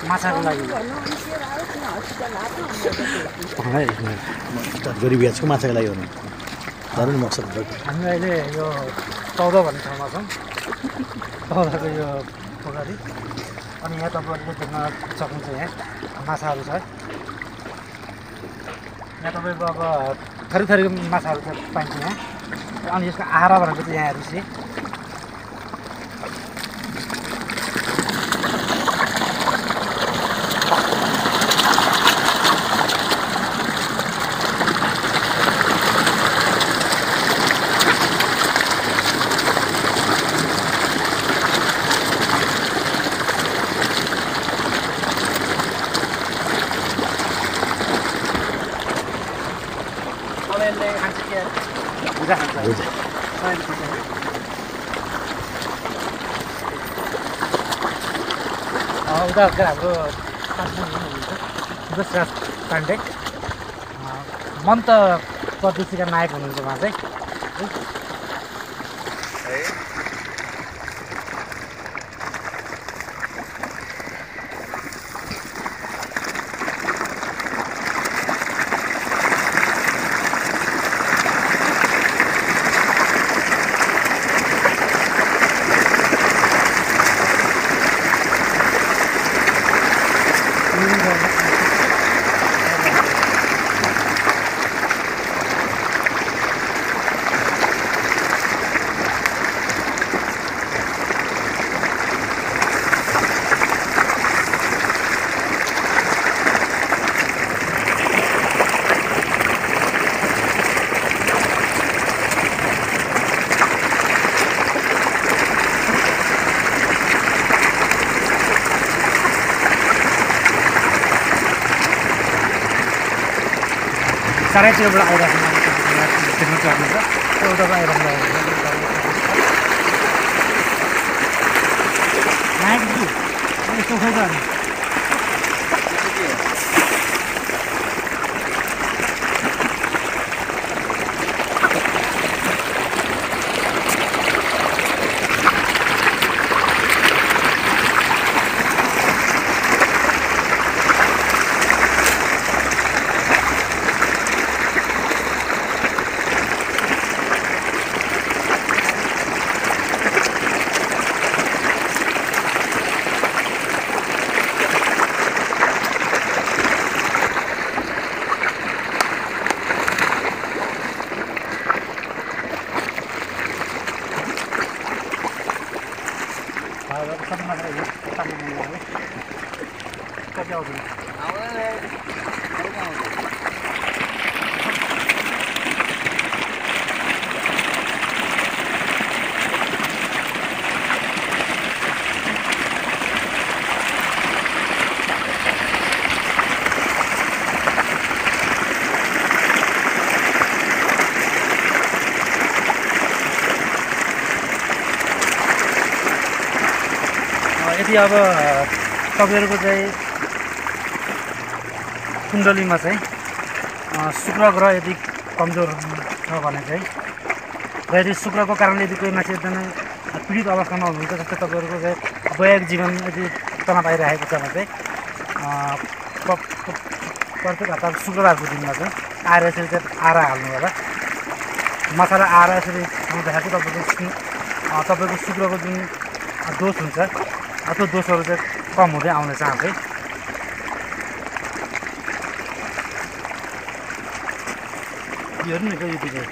माछाको लागि गरिबी को माछाको लागि हो धनु मकसद हामी अहिले यो 14 भन्ने ठाउँमा छौँ 14 को यो पोखरी अनि यहाँ तपाईँहरूले देख्न सक्नुहुन्छ यहाँ माछाहरू छ यहाँ तपाईँको अब थरी थरीको माछाहरू चाहिँ पाइन्छ यहाँ अनि यसको आहारा भनेको चाहिँ यहाँ हेर्नुहोस् उता हाम्रो जसराज पाण्डे मन्त प्रदेशीका नायक हुनुहुन्छ उहाँ चाहिँ चारैतिरबाट आइरहेको देख्नु सक्नुहुन्छ एउटाबाट आइरहेको नायकजी यस्तो खोइ त यदि अब तपाईँहरूको चाहिँ कुण्डलीमा चाहिँ शुक्र ग्रह यदि कमजोर छ भने चाहिँ र यदि शुक्रको कारणले यदि कोही मान्छे एकदमै पीडित अवस्थामा हुनुहुन्छ जस्तै तपाईँहरूको चाहिँ वैवाहिक जीवन यदि तनाव आइरहेको छ भने चाहिँ प्रत्येक हप्ता शुक्रबारको दिनमा चाहिँ आएर यसरी चाहिँ आरा हाल्नु होला मसाला आएर यसरी खाँदाखेरि चाहिँ तपाईँको शुक्रको जुन दोष हुन्छ त्यो दोषहरू चाहिँ कम हुँदै आउने चाहन्छ है हेर्नु नि यो चाहिँ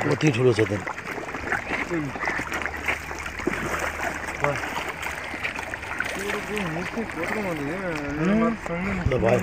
कति ठुलो छ त ल भयो